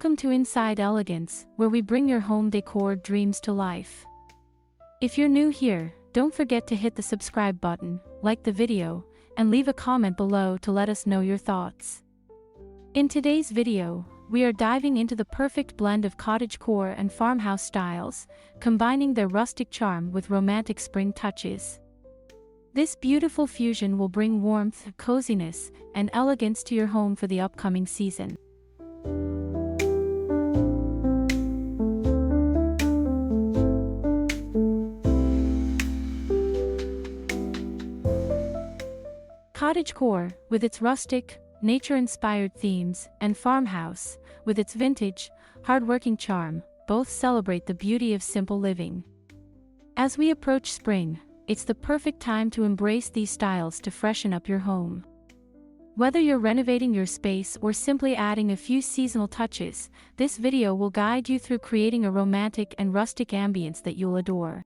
Welcome to Inside Elegance, where we bring your home decor dreams to life. If you're new here, don't forget to hit the subscribe button, like the video, and leave a comment below to let us know your thoughts. In today's video, we are diving into the perfect blend of cottagecore and farmhouse styles, combining their rustic charm with romantic spring touches. This beautiful fusion will bring warmth, coziness, and elegance to your home for the upcoming season. Cottagecore, with its rustic, nature-inspired themes, and Farmhouse, with its vintage, hard-working charm, both celebrate the beauty of simple living. As we approach spring, it's the perfect time to embrace these styles to freshen up your home. Whether you're renovating your space or simply adding a few seasonal touches, this video will guide you through creating a romantic and rustic ambience that you'll adore.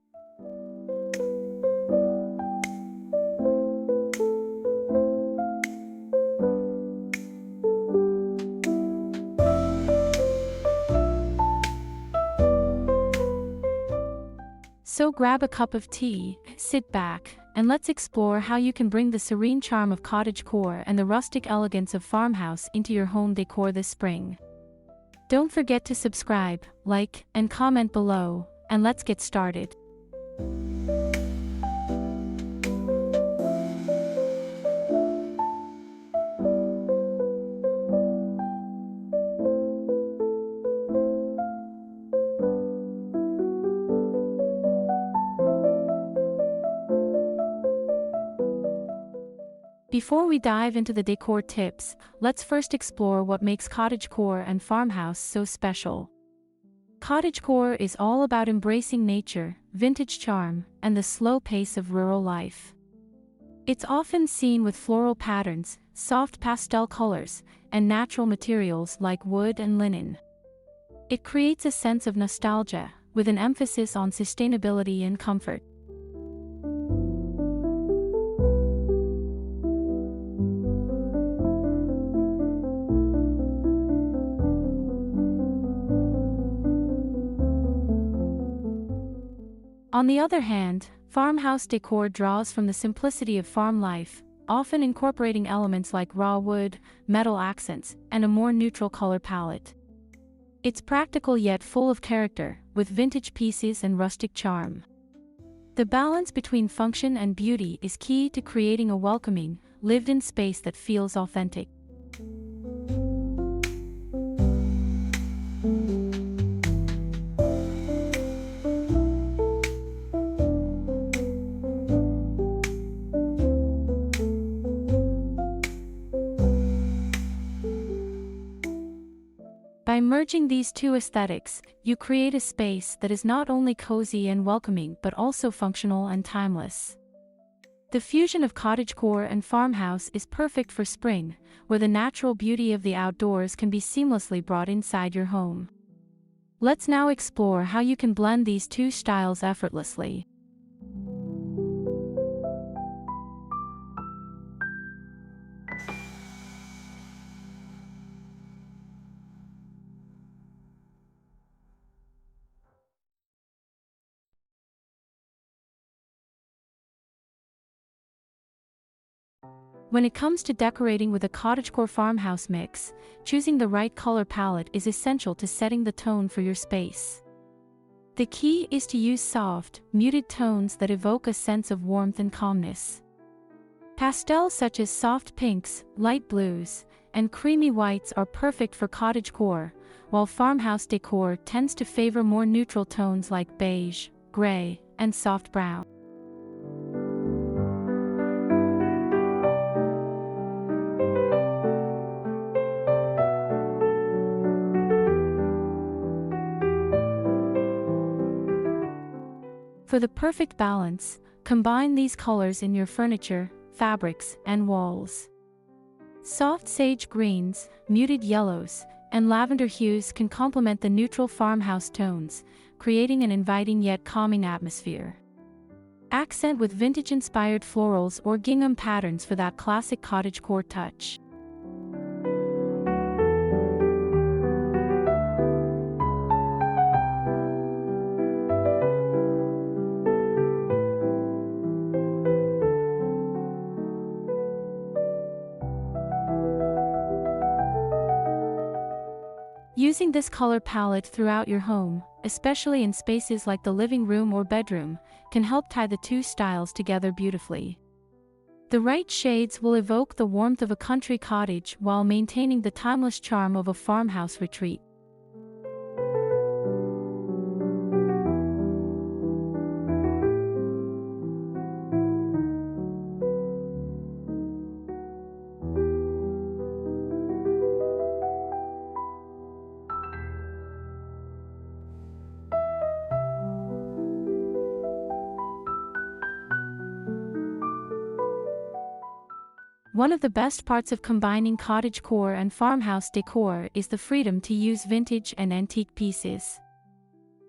So grab a cup of tea, sit back, and let's explore how you can bring the serene charm of cottagecore and the rustic elegance of farmhouse into your home decor this spring. Don't forget to subscribe, like, and comment below, and let's get started. Before we dive into the decor tips, let's first explore what makes cottagecore and farmhouse so special. Cottagecore is all about embracing nature, vintage charm, and the slow pace of rural life. It's often seen with floral patterns, soft pastel colors, and natural materials like wood and linen. It creates a sense of nostalgia, with an emphasis on sustainability and comfort. On the other hand, farmhouse decor draws from the simplicity of farm life, often incorporating elements like raw wood, metal accents, and a more neutral color palette. It's practical yet full of character, with vintage pieces and rustic charm. The balance between function and beauty is key to creating a welcoming, lived-in space that feels authentic. By merging these two aesthetics, you create a space that is not only cozy and welcoming but also functional and timeless. The fusion of cottagecore and farmhouse is perfect for spring, where the natural beauty of the outdoors can be seamlessly brought inside your home. Let's now explore how you can blend these two styles effortlessly. When it comes to decorating with a cottagecore farmhouse mix, choosing the right color palette is essential to setting the tone for your space. The key is to use soft, muted tones that evoke a sense of warmth and calmness. Pastels such as soft pinks, light blues, and creamy whites are perfect for cottagecore, while farmhouse decor tends to favor more neutral tones like beige, gray, and soft brown. For the perfect balance, combine these colors in your furniture, fabrics, and walls. Soft sage greens, muted yellows, and lavender hues can complement the neutral farmhouse tones, creating an inviting yet calming atmosphere. Accent with vintage-inspired florals or gingham patterns for that classic cottagecore touch. Using this color palette throughout your home, especially in spaces like the living room or bedroom, can help tie the two styles together beautifully. The right shades will evoke the warmth of a country cottage while maintaining the timeless charm of a farmhouse retreat. One of the best parts of combining cottagecore and farmhouse decor is the freedom to use vintage and antique pieces.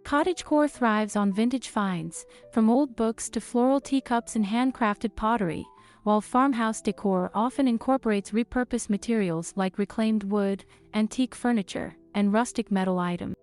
Cottagecore thrives on vintage finds, from old books to floral teacups and handcrafted pottery, while farmhouse decor often incorporates repurposed materials like reclaimed wood, antique furniture, and rustic metal items.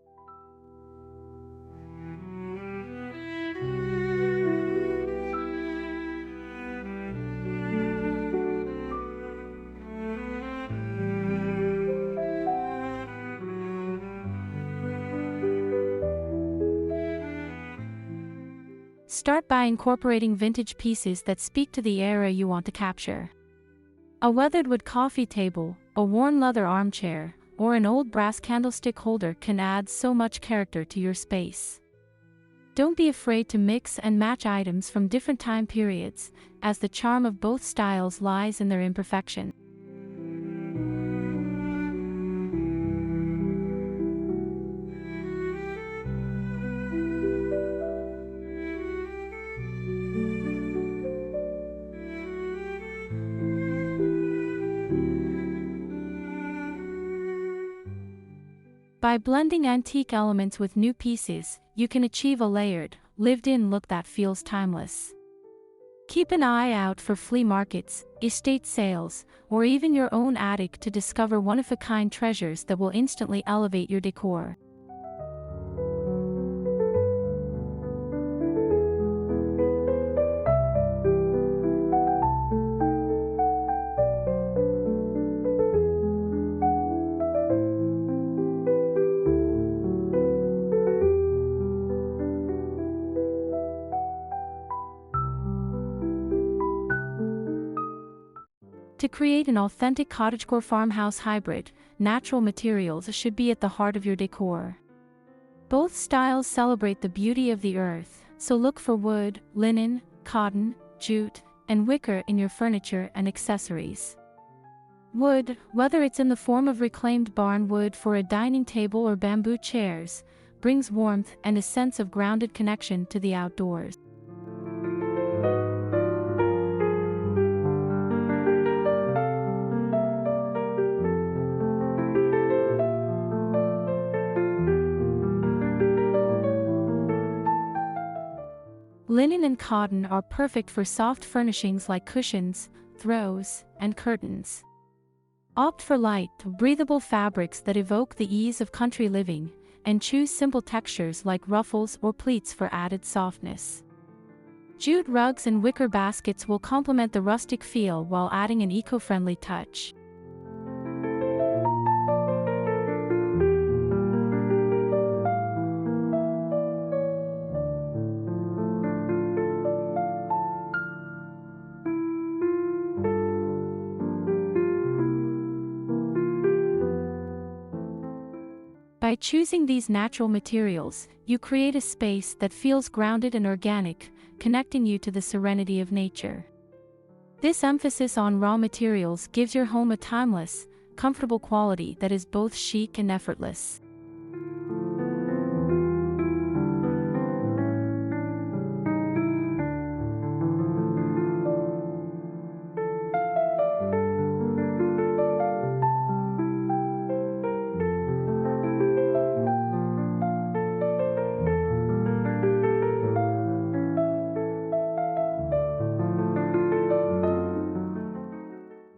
Start by incorporating vintage pieces that speak to the era you want to capture. A weathered wood coffee table, a worn leather armchair, or an old brass candlestick holder can add so much character to your space. Don't be afraid to mix and match items from different time periods, as the charm of both styles lies in their imperfection. By blending antique elements with new pieces, you can achieve a layered, lived-in look that feels timeless. Keep an eye out for flea markets, estate sales, or even your own attic to discover one-of-a-kind treasures that will instantly elevate your decor. To create an authentic cottagecore farmhouse hybrid, natural materials should be at the heart of your decor. Both styles celebrate the beauty of the earth, so look for wood, linen, cotton, jute, and wicker in your furniture and accessories. Wood, whether it's in the form of reclaimed barn wood for a dining table or bamboo chairs, brings warmth and a sense of grounded connection to the outdoors. Linen and cotton are perfect for soft furnishings like cushions, throws, and curtains. Opt for light, breathable fabrics that evoke the ease of country living, and choose simple textures like ruffles or pleats for added softness. Jute rugs and wicker baskets will complement the rustic feel while adding an eco-friendly touch. By choosing these natural materials, you create a space that feels grounded and organic, connecting you to the serenity of nature. This emphasis on raw materials gives your home a timeless, comfortable quality that is both chic and effortless.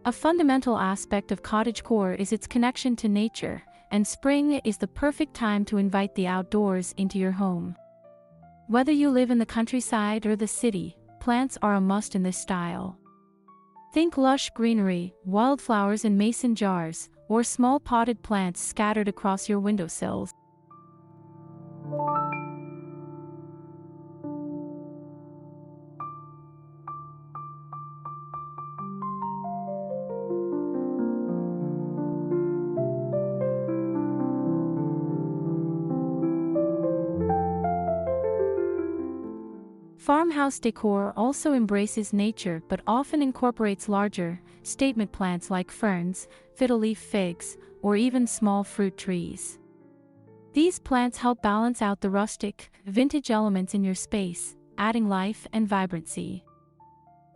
A fundamental aspect of cottagecore is its connection to nature, and spring is the perfect time to invite the outdoors into your home. Whether you live in the countryside or the city, plants are a must in this style. Think lush greenery, wildflowers in mason jars, or small potted plants scattered across your windowsills. Farmhouse decor also embraces nature but often incorporates larger, statement plants like ferns, fiddle-leaf figs, or even small fruit trees. These plants help balance out the rustic, vintage elements in your space, adding life and vibrancy.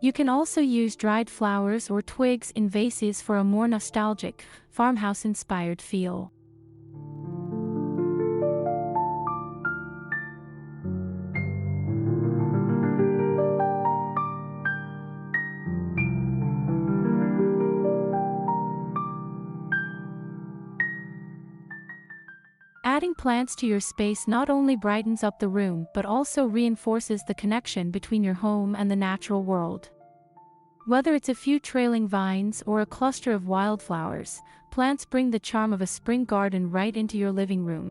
You can also use dried flowers or twigs in vases for a more nostalgic, farmhouse-inspired feel. Adding plants to your space not only brightens up the room but also reinforces the connection between your home and the natural world. Whether it's a few trailing vines or a cluster of wildflowers, plants bring the charm of a spring garden right into your living room.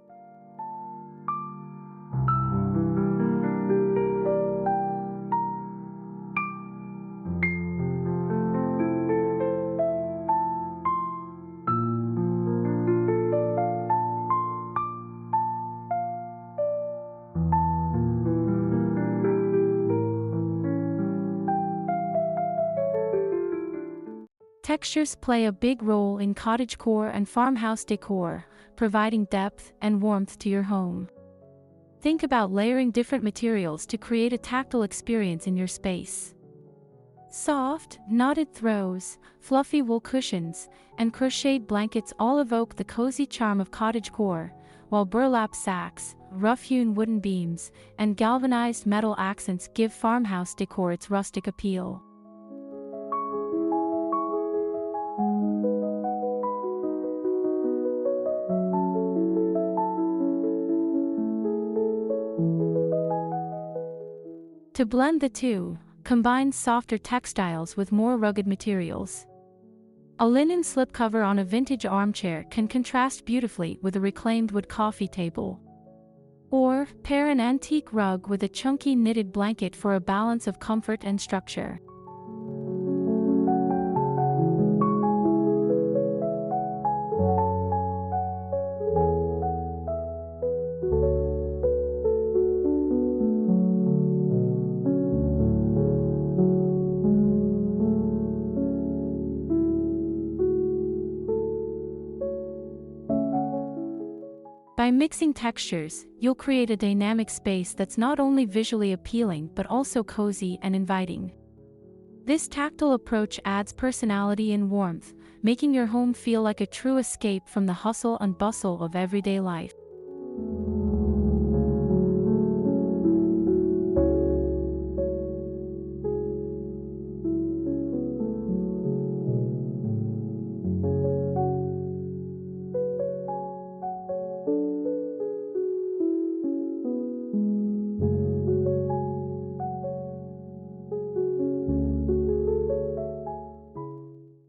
Textures play a big role in cottagecore and farmhouse decor, providing depth and warmth to your home. Think about layering different materials to create a tactile experience in your space. Soft, knotted throws, fluffy wool cushions, and crocheted blankets all evoke the cozy charm of cottagecore, while burlap sacks, rough-hewn wooden beams, and galvanized metal accents give farmhouse decor its rustic appeal. To blend the two, combine softer textiles with more rugged materials. A linen slipcover on a vintage armchair can contrast beautifully with a reclaimed wood coffee table. Or, pair an antique rug with a chunky knitted blanket for a balance of comfort and structure. By mixing textures, you'll create a dynamic space that's not only visually appealing but also cozy and inviting. This tactile approach adds personality and warmth, making your home feel like a true escape from the hustle and bustle of everyday life.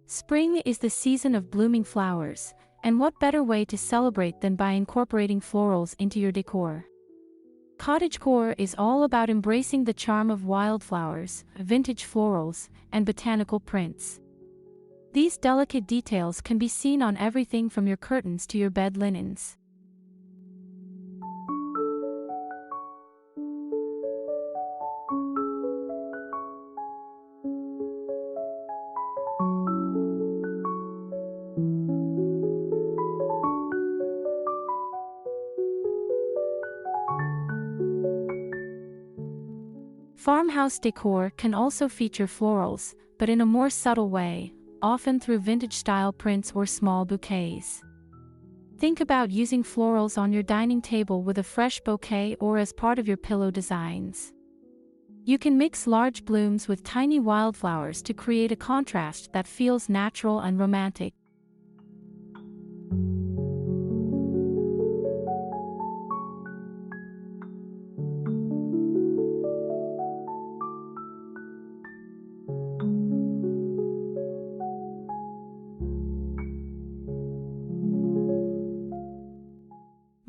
Spring is the season of blooming flowers, and what better way to celebrate than by incorporating florals into your decor? Cottagecore is all about embracing the charm of wildflowers, vintage florals, and botanical prints. These delicate details can be seen on everything from your curtains to your bed linens. Farmhouse decor can also feature florals, but in a more subtle way, often through vintage-style prints or small bouquets. Think about using florals on your dining table with a fresh bouquet or as part of your pillow designs. You can mix large blooms with tiny wildflowers to create a contrast that feels natural and romantic.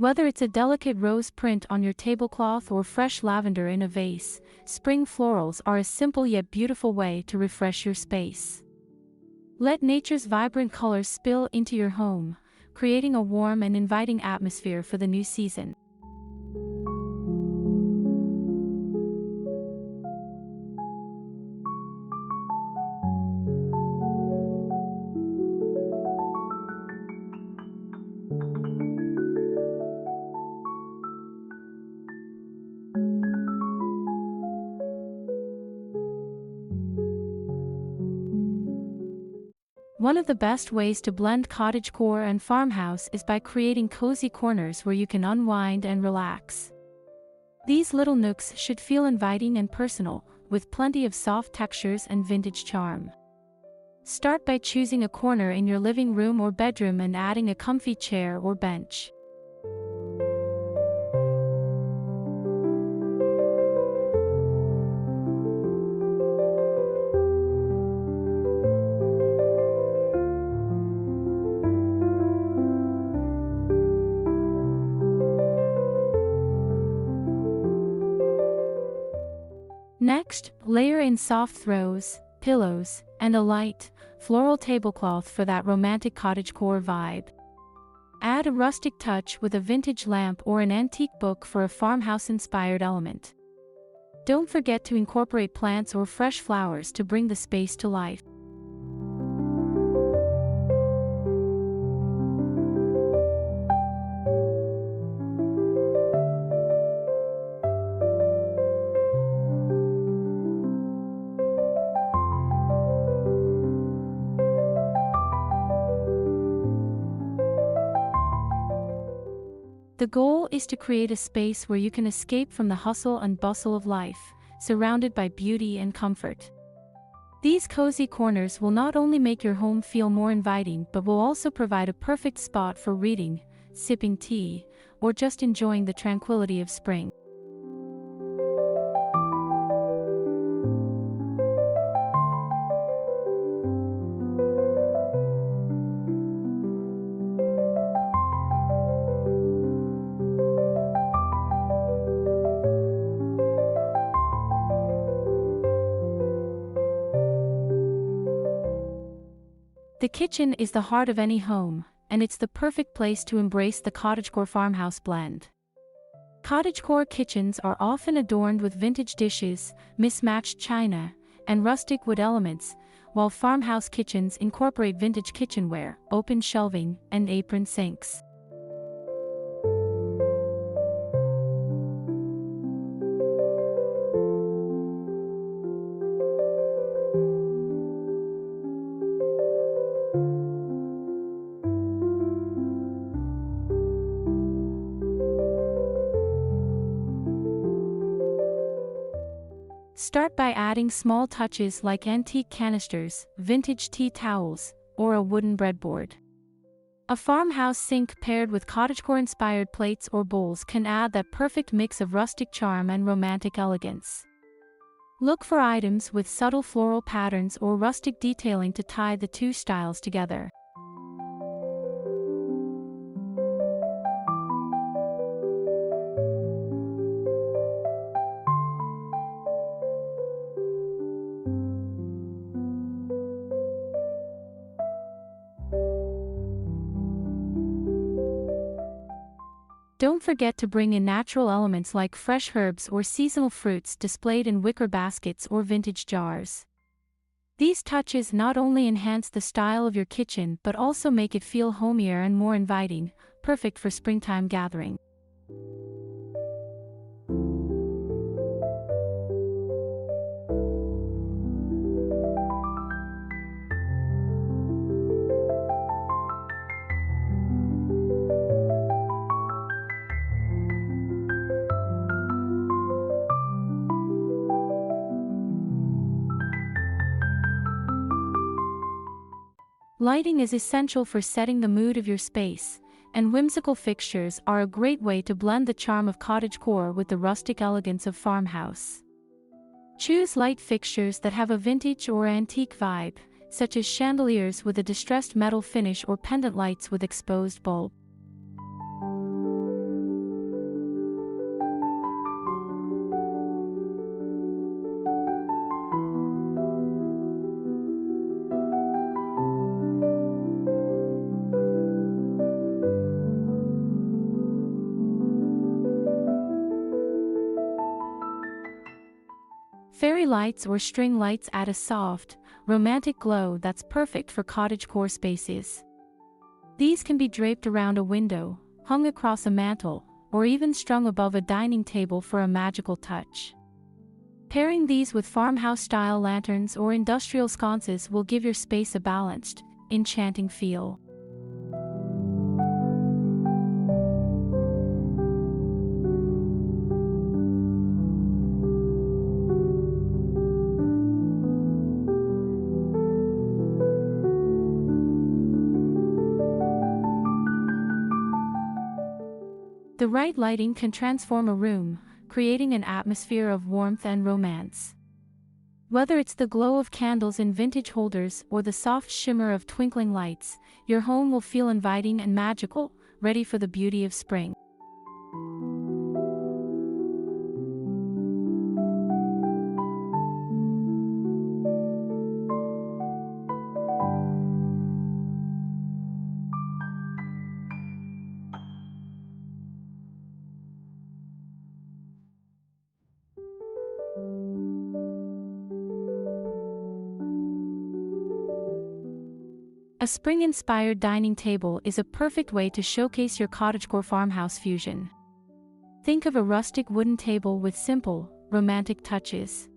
Whether it's a delicate rose print on your tablecloth or fresh lavender in a vase, spring florals are a simple yet beautiful way to refresh your space. Let nature's vibrant colors spill into your home, creating a warm and inviting atmosphere for the new season. One of the best ways to blend cottagecore and farmhouse is by creating cozy corners where you can unwind and relax. These little nooks should feel inviting and personal, with plenty of soft textures and vintage charm. Start by choosing a corner in your living room or bedroom and adding a comfy chair or bench. Next, layer in soft throws, pillows, and a light, floral tablecloth for that romantic cottagecore vibe. Add a rustic touch with a vintage lamp or an antique book for a farmhouse-inspired element. Don't forget to incorporate plants or fresh flowers to bring the space to life. The goal is to create a space where you can escape from the hustle and bustle of life, surrounded by beauty and comfort. These cozy corners will not only make your home feel more inviting but will also provide a perfect spot for reading, sipping tea, or just enjoying the tranquility of spring. The kitchen is the heart of any home, and it's the perfect place to embrace the cottagecore farmhouse blend. Cottagecore kitchens are often adorned with vintage dishes, mismatched china, and rustic wood elements, while farmhouse kitchens incorporate vintage kitchenware, open shelving, and apron sinks. Start by adding small touches like antique canisters, vintage tea towels, or a wooden breadboard. A farmhouse sink paired with cottagecore-inspired plates or bowls can add that perfect mix of rustic charm and romantic elegance. Look for items with subtle floral patterns or rustic detailing to tie the two styles together. Don't forget to bring in natural elements like fresh herbs or seasonal fruits displayed in wicker baskets or vintage jars. These touches not only enhance the style of your kitchen but also make it feel homier and more inviting, perfect for springtime gathering. Lighting is essential for setting the mood of your space, and whimsical fixtures are a great way to blend the charm of cottagecore with the rustic elegance of farmhouse. Choose light fixtures that have a vintage or antique vibe, such as chandeliers with a distressed metal finish or pendant lights with exposed bulb. Fairy lights or string lights add a soft, romantic glow that's perfect for cottagecore spaces. These can be draped around a window, hung across a mantel, or even strung above a dining table for a magical touch. Pairing these with farmhouse-style lanterns or industrial sconces will give your space a balanced, enchanting feel. The right lighting can transform a room, creating an atmosphere of warmth and romance. Whether it's the glow of candles in vintage holders or the soft shimmer of twinkling lights, your home will feel inviting and magical, ready for the beauty of spring. A spring-inspired dining table is a perfect way to showcase your cottagecore farmhouse fusion. Think of a rustic wooden table with simple, romantic touches.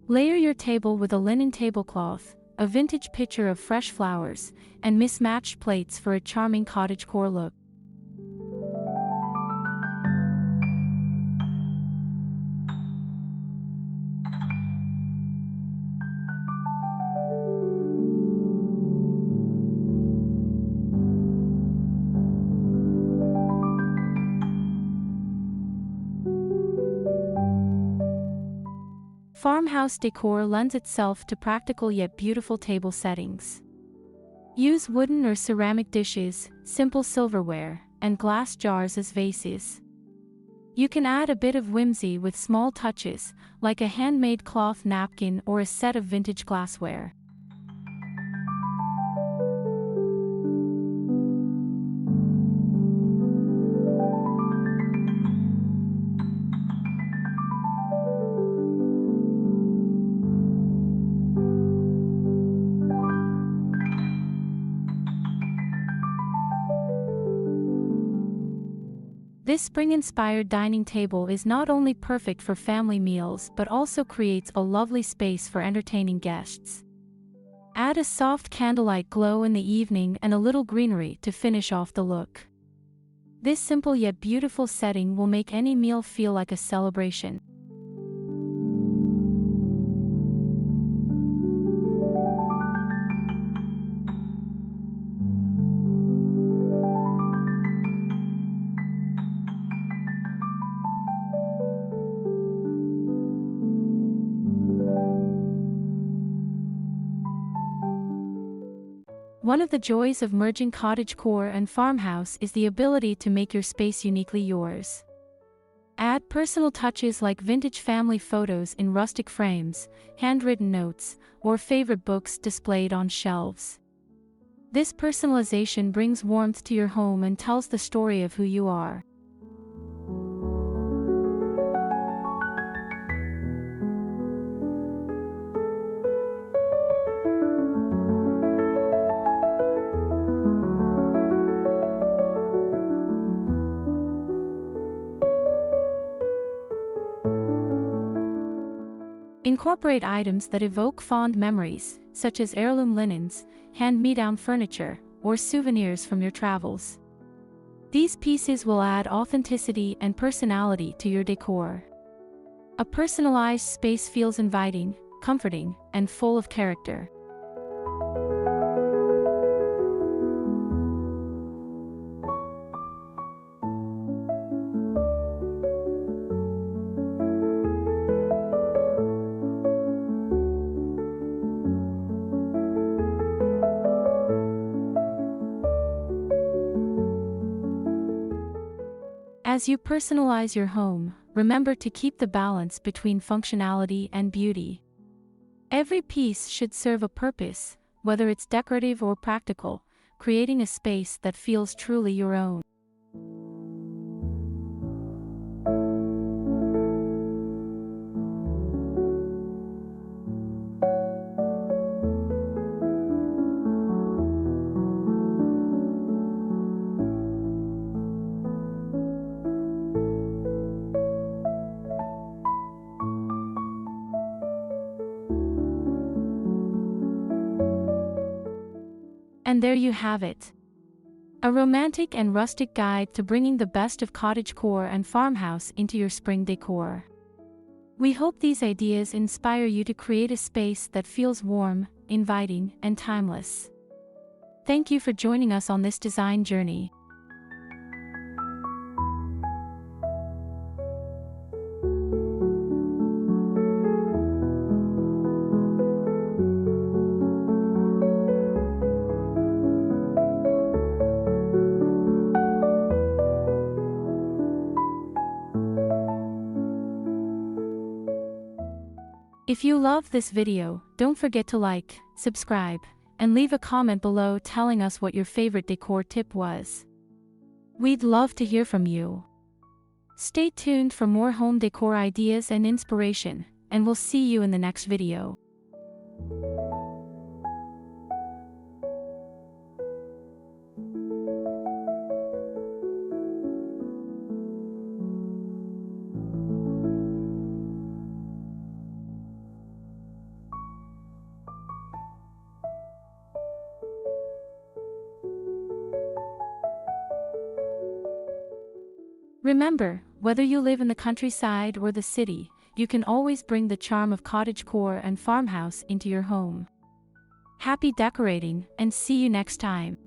Layer your table with a linen tablecloth, a vintage pitcher of fresh flowers, and mismatched plates for a charming cottagecore look. Farmhouse decor lends itself to practical yet beautiful table settings. Use wooden or ceramic dishes, simple silverware, and glass jars as vases. You can add a bit of whimsy with small touches, like a handmade cloth napkin or a set of vintage glassware. This spring-inspired dining table is not only perfect for family meals but also creates a lovely space for entertaining guests. Add a soft candlelight glow in the evening and a little greenery to finish off the look. This simple yet beautiful setting will make any meal feel like a celebration. One of the joys of merging cottagecore and farmhouse is the ability to make your space uniquely yours. Add personal touches like vintage family photos in rustic frames, handwritten notes, or favorite books displayed on shelves. This personalization brings warmth to your home and tells the story of who you are. Incorporate items that evoke fond memories, such as heirloom linens, hand-me-down furniture, or souvenirs from your travels. These pieces will add authenticity and personality to your decor. A personalized space feels inviting, comforting, and full of character. As you personalize your home, remember to keep the balance between functionality and beauty. Every piece should serve a purpose, whether it's decorative or practical, creating a space that feels truly your own. And there you have it. A romantic and rustic guide to bringing the best of cottagecore and farmhouse into your spring decor. We hope these ideas inspire you to create a space that feels warm, inviting, and timeless. Thank you for joining us on this design journey. If you love this video, don't forget to like, subscribe, and leave a comment below telling us what your favorite decor tip was. We'd love to hear from you. Stay tuned for more home decor ideas and inspiration, and we'll see you in the next video. Remember, whether you live in the countryside or the city, you can always bring the charm of cottagecore and farmhouse into your home. Happy decorating, and see you next time.